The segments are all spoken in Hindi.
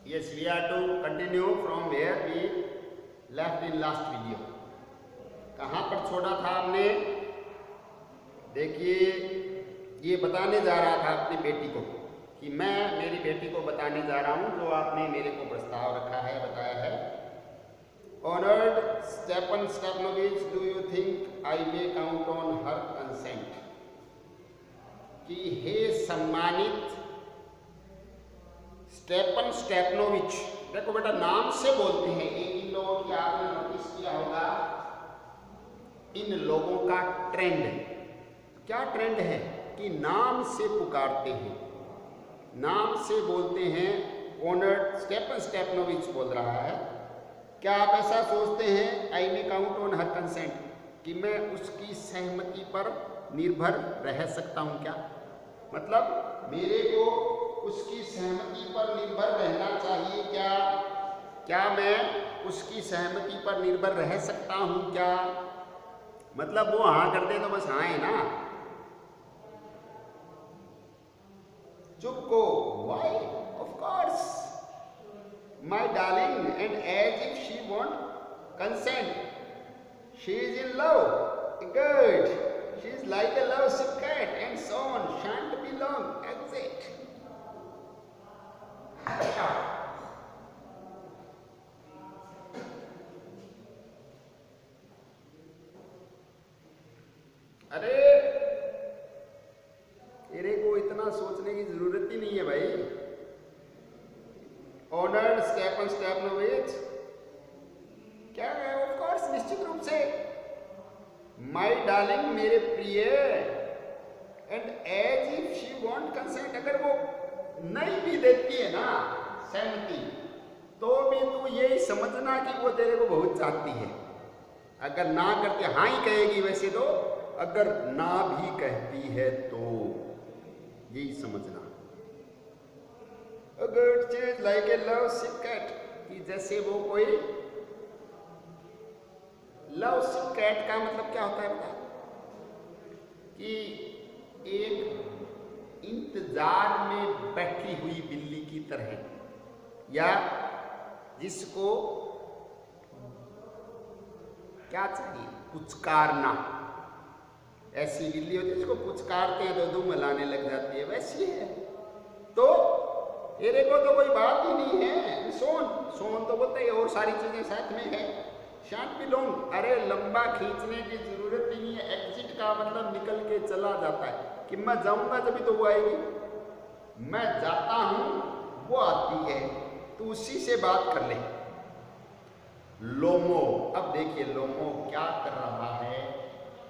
Yes, we are to continue from where we left in last video. कहाँ पर छोड़ा था हमने? देखिए, ये बताने जा रहा था अपनी बेटी को कि मैं मेरी बेटी को बताने जा रहा हूँ जो आपने मेरे को प्रस्ताव रखा है, बताया है. Honored Stepan Stepanovich, do you think I may count on her consent? कि हे सम्मानित स्टेपन स्टेपनोविच, देखो बेटा नाम से बोलते हैं. इन लोगों की आपने नोटिस किया होगा, इन लोगों का ट्रेंड क्या ट्रेंड है कि नाम से पुकारते हैं, नाम से बोलते हैं. ऑनर्ड स्टेपन स्टेपनोविच बोल रहा है. क्या आप ऐसा सोचते हैं आई मे काउंट ऑन हर कंसेंट, कि मैं उसकी सहमति पर निर्भर रह सकता हूं? क्या मतलब मेरे को उसकी सहमति पर निर्भर रहना चाहिए क्या? क्या मैं उसकी सहमति पर निर्भर रह सकता हूं क्या? मतलब वो हाँ कर दे तो बस हाँ है ना. चुप को. Why? Of course my darling, and as if she want consent, she is in love. Good. She is like a love sick cat and so on. Shan't be long. Exit. अरे तेरे को इतना सोचने की जरूरत ही नहीं है भाई. ऑनर्ड स्टेपन स्टेपनोविच, क्या है? ऑफ कोर्स, निश्चित रूप से. माय डार्लिंग, मेरे प्रिय, and as if she want consent, अगर वो नहीं भी देती है ना सहमति, तो भी तू यही समझना कि वो तेरे को बहुत चाहती है. अगर ना करती, हाँ ही कहेगी वैसे तो, अगर ना भी कहती है तो यही समझना. अगर चीज like a love sick cat, कि जैसे वो कोई लव सिक कैट का मतलब क्या होता है बता? कि एक इंतजार में बैठी हुई बिल्ली की तरह, या जिसको क्या चाहिए? पुचकारना. ऐसी बिल्ली होती है जिसको पुचकारते हैं तो दुम हिलाने लग जाती है, वैसी है. तो तेरे को तो कोई बात ही नहीं है. सोन सोन तो बोलते हैं और सारी चीजें साथ में है. शांत भी लोग, अरे लंबा खींचने की जरूरत ही नहीं है. एग्जिट का मतलब निकल के चला जाता है, कि मैं जाऊंगा तभी तो वो आएगी. मैं जाता हूं वो आती है, तो उसी से बात कर ले. लोमो, अब देखिए लोमो क्या कर रहा है,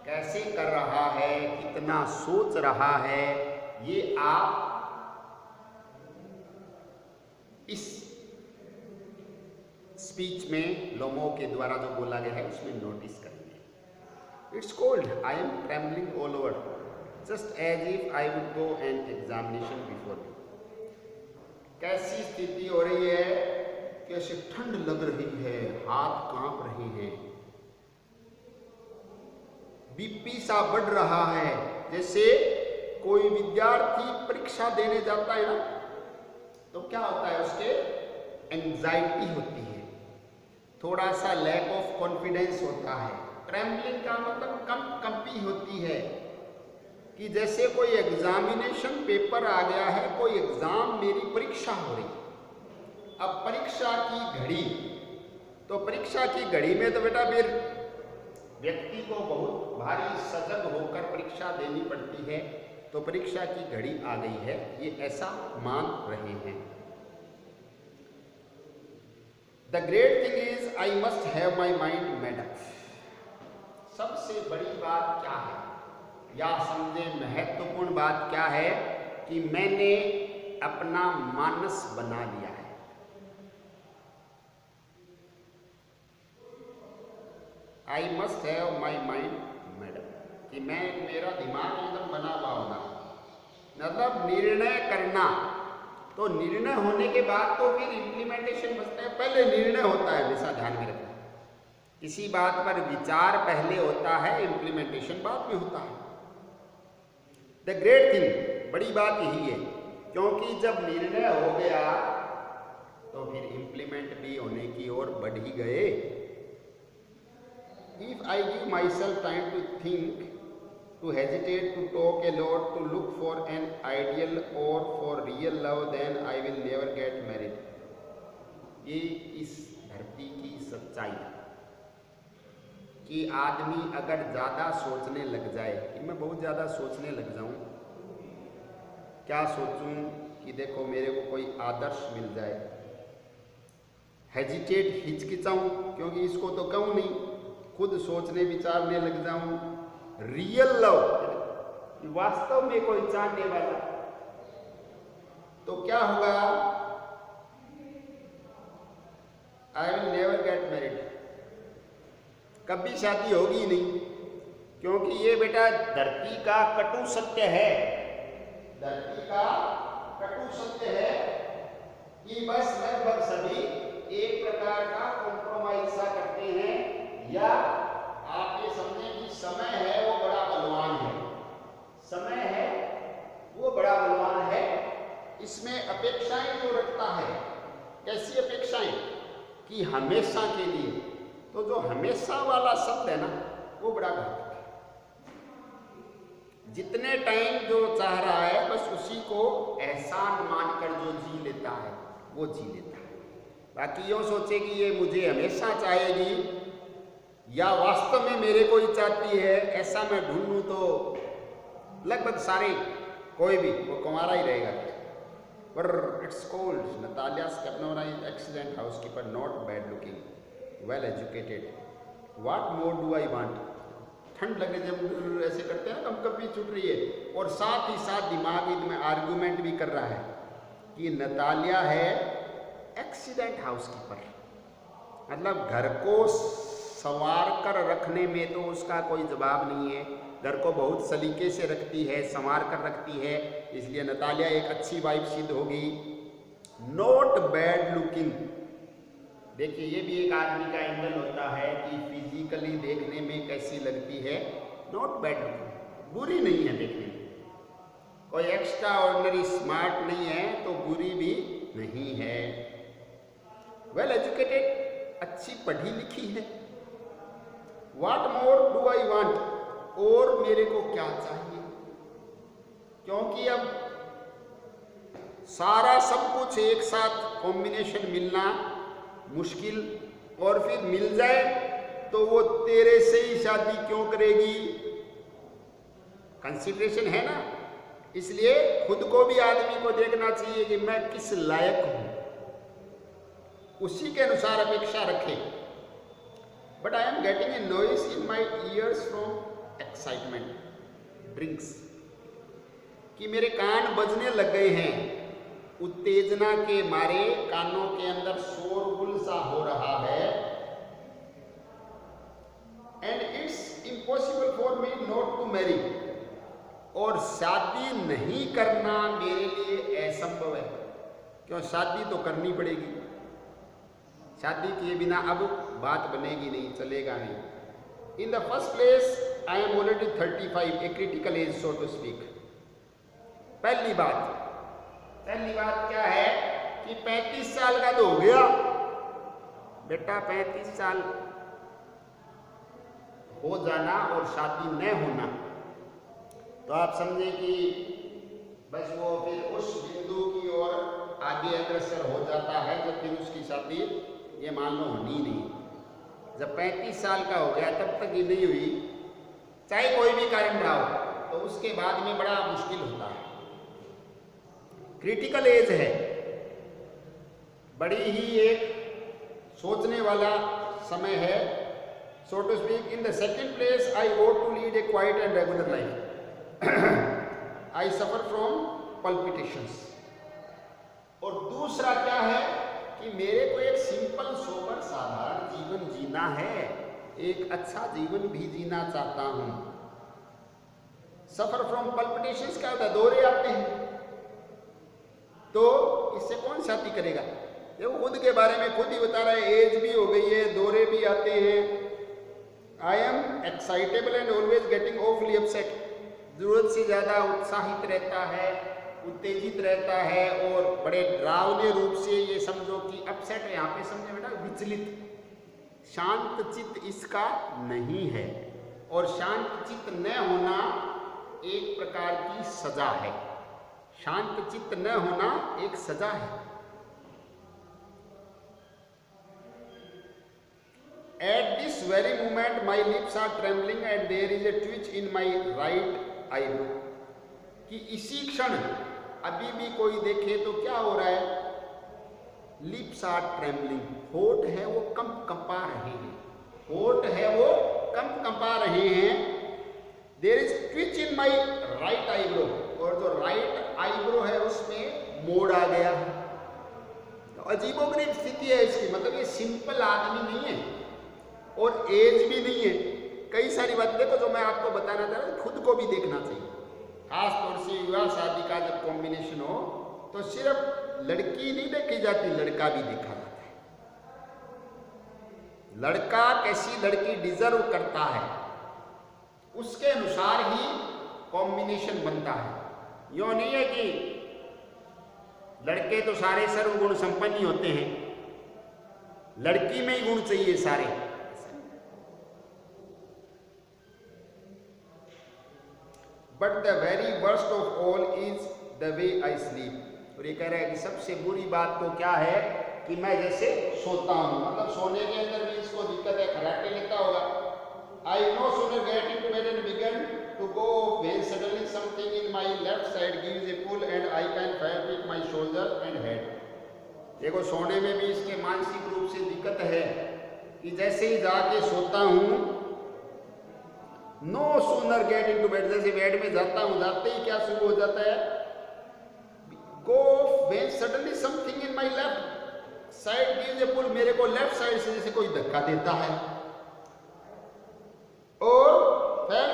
कैसे कर रहा है, कितना सोच रहा है, ये आप इस स्पीच में लोमो के द्वारा जो बोला गया है उसमें नोटिस करेंगे. It's cold, I am trembling all over, just as if I would go an examination before me. कैसी स्थिति हो रही है, कैसे ठंड लग रही है, हाथ कांप रहे हैं, बीपी सा बढ़ रहा है. जैसे कोई विद्यार्थी परीक्षा देने जाता है ना, तो क्या होता है, उसके एंजाइटी होती है, थोड़ा सा लैक ऑफ कॉन्फिडेंस होता है. ट्रेम्बलिंग का मतलब कंपी होती है, कि जैसे कोई एग्जामिनेशन पेपर आ गया है, कोई एग्जाम, मेरी परीक्षा हो रही. अब परीक्षा की घड़ी, तो परीक्षा की घड़ी में तो बेटा फिर व्यक्ति को बहुत भारी सजग होकर परीक्षा देनी पड़ती है. तो परीक्षा की घड़ी आ गई है, ये ऐसा मान रहे हैं. The great thing is I must have my mind made up. सबसे बड़ी बात क्या है, या समझे महत्वपूर्ण बात क्या है, कि मैंने अपना मानस बना लिया है. I must have my mind made up, कि मैं, मेरा दिमाग एकदम बना हुआ होना. मतलब निर्णय करना, तो निर्णय होने के बाद तो फिर इम्प्लीमेंटेशन बचता है. पहले निर्णय होता है, हमेशा ध्यान में रखना. किसी बात पर विचार पहले होता है, इम्प्लीमेंटेशन बाद में होता है. द ग्रेट थिंग, बड़ी बात यही है, क्योंकि जब निर्णय हो गया तो फिर इम्प्लीमेंट भी होने की ओर बढ़ ही गए। If I give myself time to think, to hesitate, to talk a lot, to look for an ideal or for real love, then I will never get married. ये इस धरती की सच्चाई कि आदमी अगर ज़्यादा सोचने लग जाए, कि मैं बहुत ज़्यादा सोचने लग जाऊं, क्या सोचूं कि देखो मेरे को कोई आदर्श मिल जाए, हेजिटेट हिचकिचाऊं क्योंकि इसको तो कहूँ नहीं, खुद सोचने विचारने लग जाऊं, रियल लव वास्तव में कोई चाहने वाला, तो क्या होगा, I will never get married, कभी शादी होगी नहीं। क्योंकि ये बेटा धरती का कटु सत्य है, धरती का कटु सत्य है कि बस लगभग सभी एक प्रकार का कॉम्प्रोमाइज सा करते हैं, या आप ये समझें कि समय है वो बड़ा बलवान है, समय है वो बड़ा बलवान है, इसमें अपेक्षाएं जो रखता है, कैसी अपेक्षाएं कि हमेशा के लिए, तो जो हमेशा वाला शब्द है ना वो बड़ा घातक है। जितने टाइम जो चाह रहा है बस उसी को एहसान मानकर जो जी लेता है वो जी लेता है, बाकी यूँ सोचे कि ये मुझे हमेशा चाहेगी या वास्तव में मेरे को ही चाहती है, ऐसा मैं ढूंढूं तो लगभग सारे कोई भी वो कुंवारा ही रहेगा। पर it's cold, Natalia's Capnora is excellent housekeeper, not bad looking, well educated, what more do I want. ठंड लगे जब ऐसे करते हैं कब कभी छूट रही है, और साथ ही साथ दिमाग में आर्गूमेंट भी कर रहा है कि नतालिया है एक्सीलेंट हाउसकीपर, मतलब घर को संवार कर रखने में तो उसका कोई जवाब नहीं है, घर को बहुत सलीके से रखती है, संवार कर रखती है, इसलिए नतालिया एक अच्छी वाइफ सिद्ध होगी। नॉट बैड लुकिंग, देखिए ये भी एक आदमी का एंगल होता है कि फिजिकली देखने में कैसी लगती है, नॉट बैड लुकिंग, बुरी नहीं है देखने में, कोई एक्स्ट्रा ऑर्डिनरी स्मार्ट नहीं है तो बुरी भी नहीं है। वेल एजुकेटेड, अच्छी पढ़ी लिखी है। What more do I want, और मेरे को क्या चाहिए, क्योंकि अब सारा सब कुछ एक साथ कॉम्बिनेशन मिलना मुश्किल, और फिर मिल जाए तो वो तेरे से ही शादी क्यों करेगी, कंसिडरेशन है ना। इसलिए खुद को भी आदमी को देखना चाहिए कि मैं किस लायक हूं, उसी के अनुसार अपेक्षा रखे। But I am getting a noise in my ears from excitement, drinks, कि मेरे कान बजने लग गए हैं, उत्तेजना के मारे कानों के अंदर शोरगुल सा हो रहा है। And it's impossible for me not to marry, और शादी नहीं करना मेरे लिए असंभव है, क्यों शादी तो करनी पड़ेगी, शादी किए बिना अब बात बनेगी नहीं, चलेगा नहीं। In the first place I am already 35, a critical age so to speak. पहली बात क्या है कि 35 साल का तो हो गया बेटा, 35 साल हो जाना और शादी न होना, तो आप समझे कि बस वो फिर उस बिंदु की ओर आगे अग्रसर हो जाता है जब फिर उसकी शादी ये मान लो होनी ही नहीं। जब 35 साल का हो गया तब तक ये नहीं हुई, चाहे कोई भी कारण रहा हो, तो उसके बाद में बड़ा मुश्किल होता है। क्रिटिकल एज है, बड़ी ही एक सोचने वाला समय है, so to speak. In the second place, I ought to lead a quiet and regular life. I suffer from palpitations. और दूसरा क्या है कि मेरे को एक सिंपल सोबर साधारण जीवन जीना है, एक अच्छा जीवन भी जीना चाहता हूं। सफर फ्रॉम पल्पिटेशंस क्या होता है, दौरे आते हैं, तो इससे कौन शादी करेगा। देखो खुद के बारे में खुद ही बता रहा है, एज भी हो गई है, दौरे भी आते हैं। I am excitable and always getting ऑफली upset, जरूरत से ज़्यादा उत्साहित रहता है, उत्तेजित रहता है और बड़े डरावने रूप से, ये समझो कि अपसेट है, यहाँ पे समझे बेटा विचलित, शांत चित्त इसका नहीं है। और शांत चित्त न होना एक प्रकार की सजा है, शांत चित्त न होना एक सजा है। At this very moment my lips are trembling and there is a twitch in my right eyebrow। कि इसी क्षण अभी भी कोई देखे तो क्या हो रहा है, लिप्स आर ट्रेम्बलिंग, होठ है वो कंपा रहे हैं, होठ है वो कंपा रहे हैं। There is twitch in my right eyebrow, और जो राइट आईब्रो है उसमें मोड़ आ गया है। तो अजीबोगरीब स्थिति है इसकी, मतलब ये सिंपल आदमी नहीं है और एज भी नहीं है। कई सारी बात देखो जो मैं आपको बताना चाह रहा हूँ, खुद को भी देखना चाहिए, खास तौर से विवाह शादी का जब कॉम्बिनेशन हो तो सिर्फ लड़की नहीं देखी जाती, लड़का भी देखा जाता है। लड़का कैसी लड़की डिजर्व करता है उसके अनुसार ही कॉम्बिनेशन बनता है। यूं नहीं है कि लड़के तो सारे सर्वगुण संपन्न ही होते हैं, लड़की में ही गुण चाहिए सारे। But the very worst of all is the way I sleep. और ये कह रहा है कि सबसे बुरी बात तो क्या है कि मैं जैसे सोता हूँ, मतलब सोने के अंदर भी इसको दिक्कत है, खराटे लेता होगा। I no sooner get into bed and begin to go when suddenly something in my left side gives a pull and I can fire with my shoulder and head. देखो सोने में भी इसके मानसिक रूप से दिक्कत है कि जैसे ही जाके सोता हूँ, no sooner get into bed, जैसे बेड में जाता हूं जाते ही क्या शुरू हो जाता है, go when suddenly something in my left side gives a pull, मेरे को लेफ्ट साइड से जैसे कोई धक्का देता है। और फिर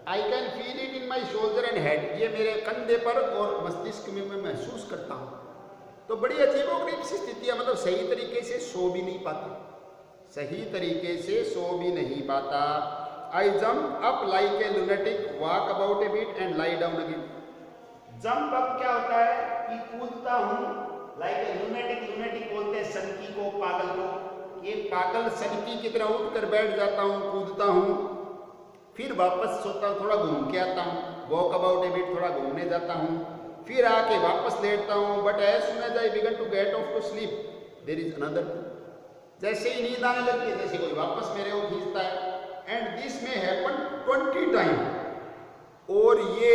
I can feel it in my shoulder and head, ये मेरे कंधे पर और मस्तिष्क में मैं महसूस करता हूं। तो बड़ी अजीबोगरीब सी स्थिति है, मतलब सही तरीके से सो भी नहीं पाता, सही तरीके से सो भी नहीं पाता। I jump up like a lunatic, walk about a bit and lie down again। Jump up क्या होता है कि कूदता हूँ, like a lunatic, lunatic बोलते हैं सनकी को, पागल को। ये पागल सनकी की तरह उठकर बैठ जाता हूँ, कूदता हूँ, फिर वापस सोता हूँ, थोड़ा घूम के आता हूँ, वॉक अबाउट ए बिट, थोड़ा घूमने जाता हूँ, फिर आके वापस लेटता हूँ। But as soon as I begin to get off to sleep there is another, जैसे ही नींद आने लगती है जैसे कोई वापस मेरे को खींचता है। एंड दिस में हैपन 20 टाइम, और ये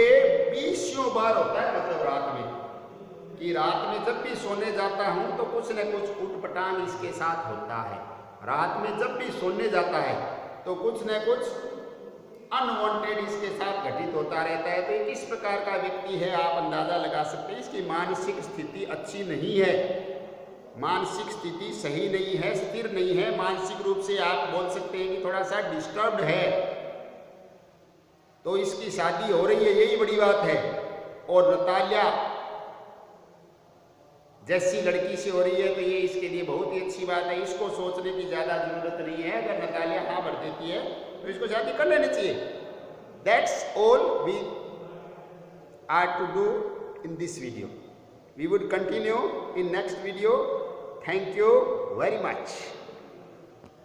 20 बार होता है, मतलब रात में, कि रात में जब भी सोने जाता हूं तो कुछ न कुछ उठपटांग इसके साथ होता है। रात में जब भी सोने जाता है तो कुछ न कुछ अनवांटेड इसके साथ घटित होता रहता है। तो ये किस प्रकार का व्यक्ति है आप अंदाजा लगा सकते हैं। इसकी मानसिक स्थिति अच्छी नहीं है, मानसिक स्थिति सही नहीं है, स्थिर नहीं है, मानसिक रूप से आप बोल सकते हैं कि थोड़ा सा डिस्टर्ब्ड है। तो इसकी शादी हो रही है, यही बड़ी बात है, और नतालिया जैसी लड़की से हो रही है तो ये इसके लिए बहुत ही अच्छी बात है। इसको सोचने की ज़्यादा जरूरत नहीं है, अगर नतालिया हाँ भर देती है तो इसको शादी कर लेनी चाहिए। That's all we are to do in this video. We would continue in next video. Thank you very much.